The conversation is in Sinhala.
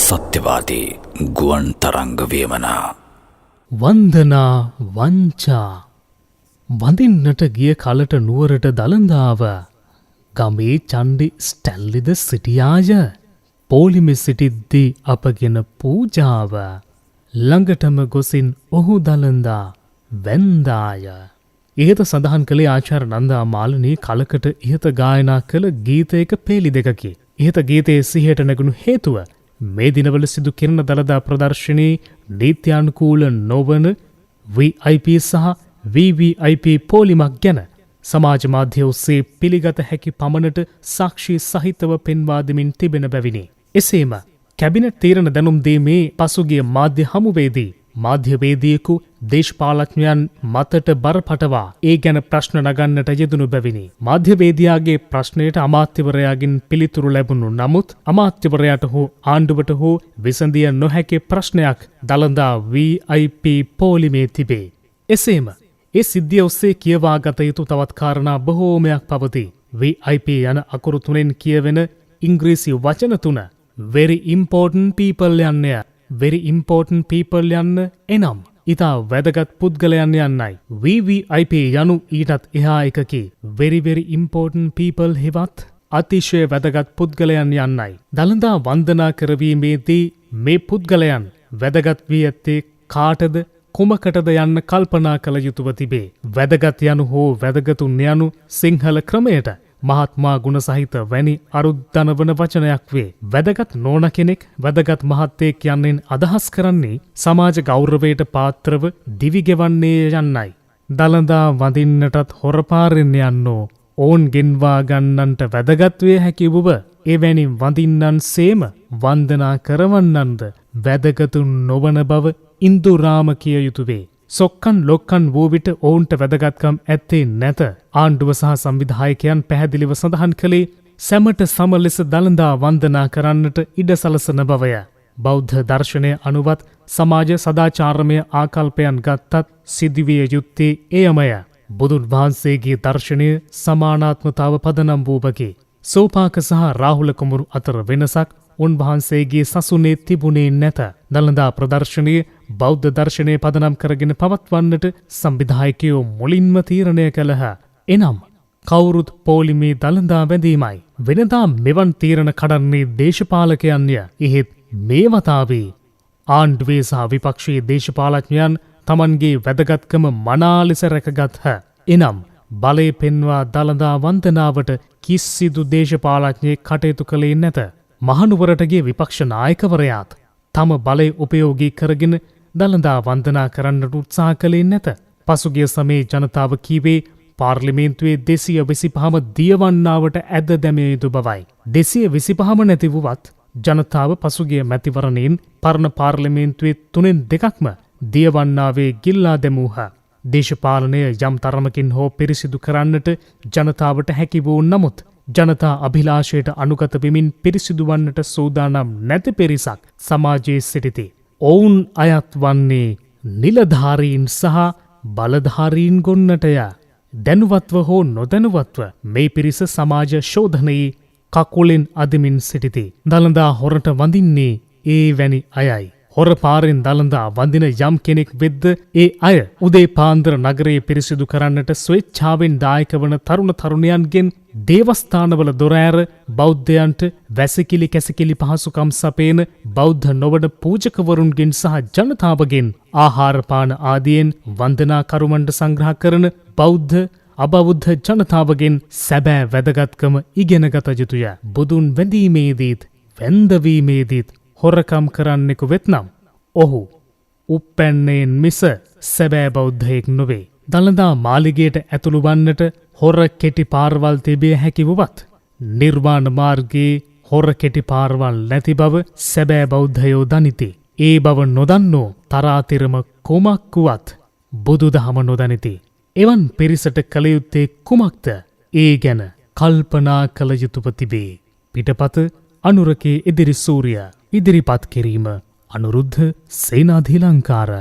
සත්‍යවාදී ගුවන් තරංග වේමනා වන්දනා වංචා වඳින්නට ගිය කලට නුවරට දළදාව ගමේ චණ්ඩි ස්ටැල්ලිද සිටියාය පෝලිමෙ සිටිද්දී අපගෙන පූජාව ළඟටම ගොසින් ඔහු දළදා වැන්දාය. ඉහත සඳහන් කළේ ආචාර්ය නන්දා මාලනී කලකට ඉහත ගායනා කළ ගීතයක පේලි දෙකකි. ඉහත ගීතයේ සිහියට නැගුණු හේතුව මේ දිනවල සිදු කෙරෙන දළදා ප්‍රදර්ශනයේ නීත්‍යානුකූල නොවන VIP සහ VVIP පෝලිමක් ගැන සමාජ මාධ්‍ය ඔස්සේ පිළිගත හැකි පමණට සාක්ෂි සහිතව පෙන්වා දෙමින් තිබෙන බැවිනි. එසේම කැබිනට් තීරණ දැනුම් දීමේ පසුගිය මාධ්‍ය හමුවේදී මාධ්‍යවේදියෙකු දේශපාලඥයන් මතට බරපතවා ඒ ගැන ප්‍රශ්න නගන්නට යෙදුණු බැවිනි. මාධ්‍යවේදියාගේ ප්‍රශ්නයට අමාත්‍යවරයාගෙන් පිළිතුරු ලැබුණු නමුත් අමාත්‍යවරයාට හෝ ආණ්ඩුවට හෝ විසඳිය නොහැකි ප්‍රශ්නයක් දළදා VIP පෝලිමේ තිබේ. එසේම ඒ සිද්ධිය ඔස්සේ කියවා ගත යුතු තවත් කාරණා බොහෝමයක් පවතී. VIP යන අකුරු තුනෙන් කියවෙන ඉංග්‍රීසි වචන තුන very important people යන්නය. very important people යන්න එනම් ඉතා වැදගත් පුද්ගලයන් යන්නයි. VVIP යනු ඊටත් එහා එකකි. very very important people හෙවත් අතිශය වැදගත් පුද්ගලයන් යන්නයි. දළදා වන්දනා කරවීමේදී මේ පුද්ගලයන් වැදගත් වී ඇත්තේ කාටද කුමකටද යන්න කල්පනා කළ යුතුව තිබේ. වැදගත් යනු හෝ වැදගතුන් යනු සිංහල ක්‍රමයට මහත්මා ගුණ සහිත වැනි අරුද්දනවන වචනයක් වේ. වැදගත් නෝන කෙනෙක් වැදගත් මහත්තයෙක් යන්නෙන් අදහස් කරන්නේ සමාජ ගෞරවයට පාත්‍රව දිවිගෙවන්නේ යන්නයි. දළදා වඳින්නටත් හොරපාරෙන් යන්නෝ ඔවුන් ගෙන්වා ගන්නන්ට වැදගත්වය හැකි වුව එවැනි වඳින්නන් සේම වන්දනා කරවන්නන්ද වැදගතුන් නොවන බව ඉන්දුරාම කිය යුතුවේ. සොක්කන් ලොක්කන් වූ විට ඔවුන්ට වැදගත්කම් ඇත්තේ නැත. ආණ්ඩුව සහ සංවිධායකයන් පැහැදිලිව සඳහන් කළේ සැමට සම ලෙස දළදා වන්දනා කරන්නට ඉඩ සලසන බවය. බෞද්ධ දර්ශනය අනුවත් සමාජ සදාචාරමය ආකල්පයන් ගත්තත් සිදුවිය යුත්තේ එයමය. බුදුන් වහන්සේගේ දර්ශනය සමානාත්මතාව පදනම් වූවකි. සෝපාක සහ රාහුල කුමරු අතර වෙනසක් උන්වහන්සේගේ සසුනේ තිබුණේ නැත. දළදා ප්‍රදර්ශනයේ බෞද්ධ දර්ශනය පදනම් කරගෙන පවත්වන්නට සංවිධායකයෝ මුලින්ම තීරණය කළහ. එනම් කවුරුත් පෝලිමේ දළදා වැඳීමයි. වෙනදා මෙවන් තීරණ කඩන්නේ දේශපාලකයන්ය. එහෙත් මේ වතාවේ ආණ්ඩුවේ සහ විපක්ෂයේ දේශපාලඥයන් තමන්ගේ වැදගත්කම මනා ලෙස රැකගත්හ. එනම් බලය පෙන්වා දළදා වන්දනාවට කිසිදු දේශපාලඥයෙක් කටයුතු කළේ නැත. මහනුවරටගේ විපක්ෂ නායකවරයාත් තම බලය උපයෝගී කරගෙන දළදා වන්දනා කරන්නට උත්සාහ කළේ නැත. පසුගිය සමයේ ජනතාව කීවේ පාර්ලිමේන්තුවේ 225ම දියවන්නාවට ඇද දැමිය යුතු බවයි. 225ම නැති වුවත් ජනතාව පසුගිය මැතිවරණයෙන් පරණ පාර්ලිමේන්තුවේ 3න් 2ක්ම දියවන්නාවේ ගිල්ලා දැමූහ. දේශපාලනය යම් තරමකින් හෝ පිරිසිදු කරන්නට ජනතාවට හැකි වූ නමුත් ජනතා අභිලාෂයට අනුගත වෙමින් පිරිසිදු වන්නට සූදානම් නැති පිරිසක් සමාජයේ සිටිති. ඔවුන් අයත් වන්නේ නිලධාරීන් සහ බලධාරීන් ගොන්නටය. දැනුවත්ව හෝ නොදැනුවත්ව මේ පිරිස සමාජ ශෝධනයේ කකුලෙන් අදමින් සිටිති. දළදා හොරට වඳින්නේ ඒ වැනි අයයි. හොර පාරෙන් දළදා වඳින යම් කෙනෙක් වෙද්ද ඒ අය උදේ පාන්දර නගරයේ පිරිසිදු කරන්නට ස්වේච්ඡාවෙන් දායක වන තරුණ තරුණයන්ගෙන් දේවස්ථානවල දොර ඇර බෞද්ධයන්ට වැසිකිලි කැසිකිලි පහසුකම් සපයන බෞද්ධ නොවන පූජකවරුන්ගෙන් සහ ජනතාවගෙන් ආහාරපාන ආදියෙන් වන්දනා කරුමන්ට සංග්‍රහ කරන බෞද්ධ අබෞද්ධ ජනතාවගෙන් සැබෑ වැදගත්කම ඉගෙනගත යුතුය. බුදුන් වැඳීමේදීත් වැන්දවීමේදීත් හොරකම් කරන්නෙකු වෙත්නම් ඔහු උප්පැන්නයෙන් මිස සැබෑ බෞද්ධයෙක් නොවේ. දළදා මාලිගයට ඇතුළු වන්නට හොර කෙටි පාරවල් තිබිය හැකි වුවත් නිර්වාණ මාර්ගයේ හොර කෙටි පාරවල් නැති බව සැබෑ බෞද්ධයෝ දනිති. ඒ බව නොදන්නෝ තරාතිරම කුමක් වුවත් බුදුදහම නොදනිති. එවන් පිරිසට කළ යුත්තේ කුමක්ද? ඒ ගැන කල්පනා කළ යුතුව තිබේ. පිටපත අනුරකේ ඉදිරි සූර්ය ඉදිරිපත් කිරීම අනුරුද්ධ සේනාධිලංකාර